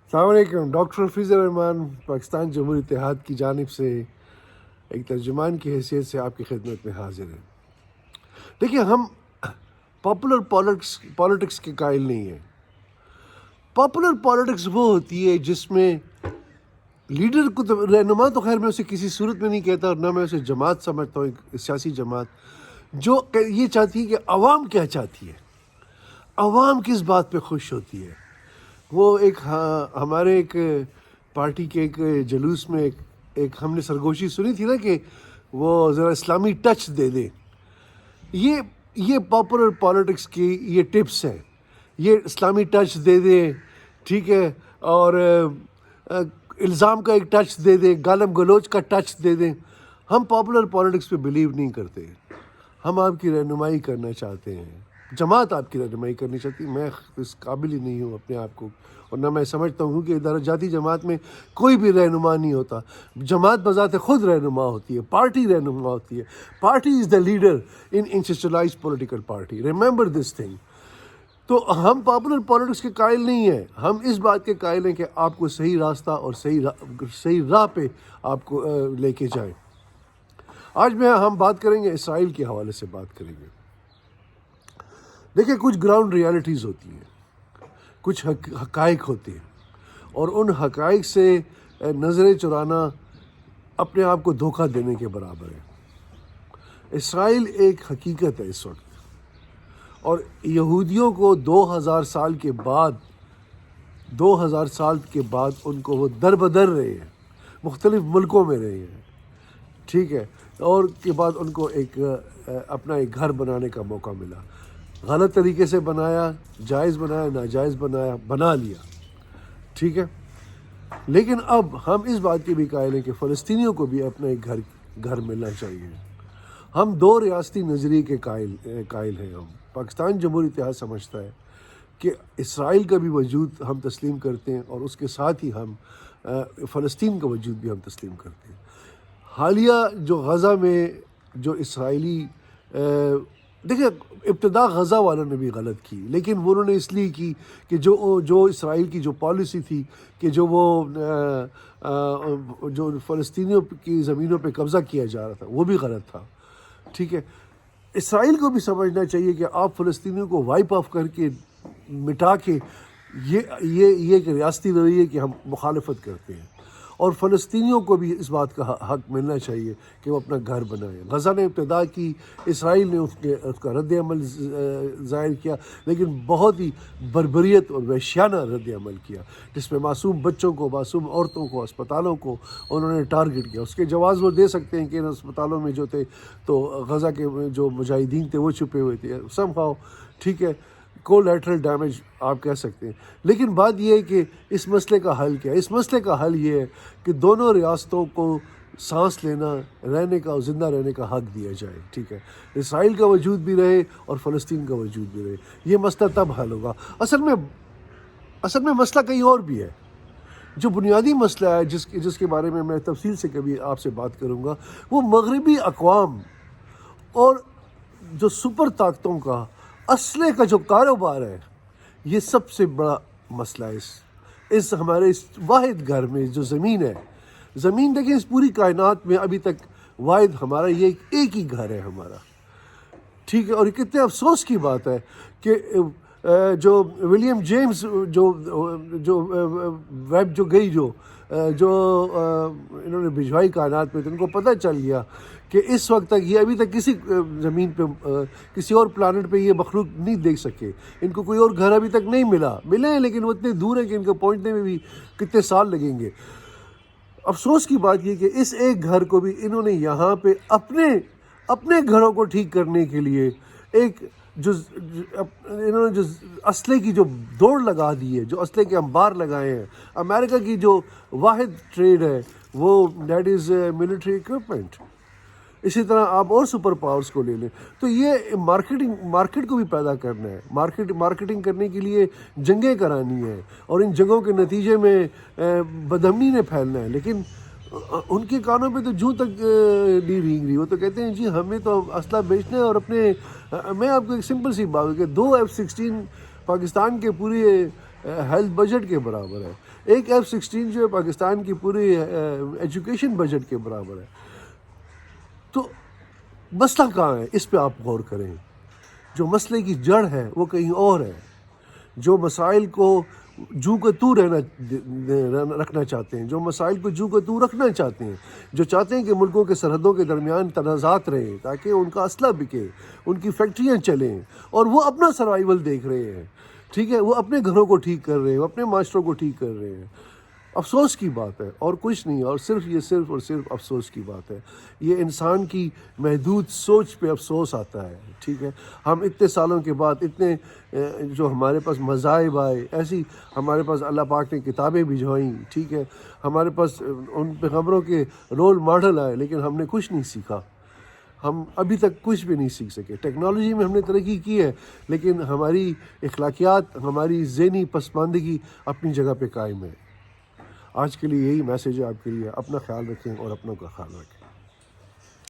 السلام علیکم. ڈاکٹر حفیظ الرحمان پاکستان جمہوری اتحاد کی جانب سے ایک ترجمان کی حیثیت سے آپ کی خدمت میں حاضر ہیں. دیکھیے، ہم پاپولر پالیٹکس کے قائل نہیں ہیں. پاپولر پالیٹکس وہ ہوتی ہے جس میں لیڈر کو رہنما تو خیر میں اسے کسی صورت میں نہیں کہتا، اور نہ میں اسے جماعت سمجھتا ہوں، ایک سیاسی جماعت جو یہ چاہتی ہے کہ عوام کیا چاہتی ہے، عوام کس بات پہ خوش ہوتی ہے. وہ ایک ہمارے ایک پارٹی کے ایک جلوس میں ایک ہم نے سرگوشی سنی تھی نا کہ وہ ذرا اسلامی ٹچ دے دے. یہ پاپولر پالیٹکس کی یہ ٹپس ہیں. یہ اسلامی ٹچ دے دے، ٹھیک ہے، اور الزام کا ایک ٹچ دے دے، گالم گلوچ کا ٹچ دے دیں. ہم پاپولر پالیٹکس پہ بلیو نہیں کرتے. ہم آپ کی رہنمائی کرنا چاہتے ہیں، جماعت آپ کی رہنمائی کرنی چاہتی ہے. میں اس قابل ہی نہیں ہوں اپنے آپ کو، اور نہ میں سمجھتا ہوں کہ جاتی جماعت میں کوئی بھی رہنما نہیں ہوتا. جماعت بذات خود رہنما ہوتی ہے، پارٹی رہنما ہوتی ہے. Party is the leader in institutionalised political party. Remember this thing. تو ہم پاپولر پالیٹکس کے قائل نہیں ہیں. ہم اس بات کے قائل ہیں کہ آپ کو صحیح راستہ اور صحیح راہ پہ آپ کو لے کے جائیں. آج ہم بات کریں گے، اسرائیل کے حوالے سے بات کریں گے. دیکھیں، کچھ گراؤنڈ ریالٹیز ہوتی ہیں، کچھ حقائق ہوتے ہیں، اور ان حقائق سے نظریں چرانا اپنے آپ کو دھوکہ دینے کے برابر ہے. اسرائیل ایک حقیقت ہے اس وقت، اور یہودیوں کو 2000 سال کے بعد ان کو وہ در بدر رہے ہیں، مختلف ملکوں میں رہے ہیں، ٹھیک ہے، اور کے بعد ان کو اپنا ایک گھر بنانے کا موقع ملا. غلط طریقے سے بنایا، جائز بنایا، ناجائز بنایا، بنا لیا، ٹھیک ہے. لیکن اب ہم اس بات کے بھی قائل ہیں کہ فلسطینیوں کو بھی اپنا ایک گھر ملنا چاہیے. ہم دو ریاستی نظریے کے قائل ہیں. ہم پاکستان جمہوری اتحاد سمجھتا ہے کہ اسرائیل کا بھی وجود ہم تسلیم کرتے ہیں، اور اس کے ساتھ ہی ہم فلسطین کا وجود بھی ہم تسلیم کرتے ہیں. حالیہ جو غزہ میں جو اسرائیلی دیکھیں، ابتدا غزہ والوں نے بھی غلط کی، لیکن وہ انہوں نے اس لیے کی کہ جو اسرائیل کی جو پالیسی تھی کہ جو فلسطینیوں کی زمینوں پہ قبضہ کیا جا رہا تھا، وہ بھی غلط تھا، ٹھیک ہے. اسرائیل کو بھی سمجھنا چاہیے کہ آپ فلسطینیوں کو وائپ آف کر کے، مٹا کے، یہ ایک ریاستی رویے کہ ہم مخالفت کرتے ہیں. اور فلسطینیوں کو بھی اس بات کا حق ملنا چاہیے کہ وہ اپنا گھر بنائیں. غزہ نے ابتدا کی، اسرائیل نے اس کا رد عمل ظاہر کیا، لیکن بہت ہی بربریت اور وحشیانہ رد عمل کیا، جس میں معصوم بچوں کو، معصوم عورتوں کو، اسپتالوں کو انہوں نے ٹارگٹ کیا. اس کے جواز وہ دے سکتے ہیں کہ ان اسپتالوں میں جو تھے تو غزہ کے جو مجاہدین تھے وہ چھپے ہوئے تھے سم ہاؤ، ٹھیک ہے، کولیٹرل ڈیمیج آپ کہہ سکتے ہیں. لیکن بات یہ ہے کہ اس مسئلے کا حل کیا ہے؟ اس مسئلے کا حل یہ ہے کہ دونوں ریاستوں کو سانس لینا، رہنے کا اور زندہ رہنے کا حق دیا جائے، ٹھیک ہے. اسرائیل کا وجود بھی رہے اور فلسطین کا وجود بھی رہے. یہ مسئلہ تب حل ہوگا. اصل میں مسئلہ کہیں اور بھی ہے. جو بنیادی مسئلہ ہے جس کے بارے میں میں تفصیل سے کبھی آپ سے بات کروں گا، وہ مغربی اقوام اور جو سپر طاقتوں کا اسلحے کا جو کاروبار ہے، یہ سب سے بڑا مسئلہ ہے. ہمارے اس واحد گھر میں جو زمین ہے، زمین دیکھیں، اس پوری کائنات میں ابھی تک واحد ہمارا یہ ایک ہی گھر ہے ہمارا، ٹھیک ہے. اور کتنے افسوس کی بات ہے کہ جو ولیم جیمز جو ویب جو گئی جو انہوں نے بھجوائی کائنات میں، تو ان کو پتہ چل گیا کہ اس وقت تک یہ ابھی تک کسی زمین پہ، کسی اور پلانٹ پہ یہ مخلوق نہیں دیکھ سکے. ان کو کوئی اور گھر ابھی تک نہیں ملے ہیں، لیکن وہ اتنے دور ہیں کہ ان کو پہنچنے میں بھی کتنے سال لگیں گے. افسوس کی بات یہ کہ اس ایک گھر کو بھی انہوں نے یہاں پہ اپنے گھروں کو ٹھیک کرنے کے لیے انہوں نے جو اسلحے کی جو دوڑ لگا دی ہے، جو اسلحے کے انبار لگائے ہیں. امریکہ کی جو واحد ٹریڈ ہے وہ دیٹ از ملٹری اکوپمنٹ. اسی طرح آپ اور سپر پاورز کو لے لیں، تو یہ مارکیٹ کو بھی پیدا کرنا ہے. مارکیٹنگ کرنے کے لیے جنگیں کرانی ہیں، اور ان جنگوں کے نتیجے میں بدامنی نے پھیلنا ہے. لیکن ان کے کانوں پہ تو جوں تک نہیں رینگ رہی. وہ تو کہتے ہیں جی ہمیں تو اسلحہ بیچنا ہے، اور میں آپ کو ایک سمپل سی بات ہے کہ 2 F-16 پاکستان کے پورے ہیلتھ بجٹ کے برابر ہے. ایک F-16 جو ہے پاکستان کی پوری ایجوکیشن بجٹ کے برابر ہے. تو مسئلہ کہاں ہے؟ اس پہ آپ غور کریں. جو مسئلے کی جڑ ہے وہ کہیں اور ہے. جو مسائل کو جو کا تو رکھنا چاہتے ہیں، جو مسائل کو جو کا تو رکھنا چاہتے ہیں، جو چاہتے ہیں کہ ملکوں کے سرحدوں کے درمیان تنازعات رہیں تاکہ ان کا اسلحہ بکے، ان کی فیکٹریاں چلیں، اور وہ اپنا سروائیول دیکھ رہے ہیں. ٹھیک ہے، وہ اپنے گھروں کو ٹھیک کر رہے ہیں، وہ اپنے معاشروں کو ٹھیک کر رہے ہیں. افسوس کی بات ہے اور کچھ نہیں، اور صرف افسوس کی بات ہے. یہ انسان کی محدود سوچ پہ افسوس آتا ہے. ٹھیک ہے، ہم اتنے سالوں کے بعد اتنے جو ہمارے پاس مذاہب آئے، ایسی ہمارے پاس اللہ پاک نے کتابیں بھجوائیں. ٹھیک ہے، ہمارے پاس ان پیغمبروں کے رول ماڈل آئے، لیکن ہم نے کچھ نہیں سیکھا. ہم ابھی تک کچھ بھی نہیں سیکھ سکے. ٹیکنالوجی میں ہم نے ترقی کی ہے، لیکن ہماری اخلاقیات، ہماری ذہنی پسماندگی اپنی جگہ پہ قائم ہے. آج کے لیے یہی میسیج ہے آپ کے لیے. اپنا خیال رکھیں اور اپنوں کا خیال رکھیں.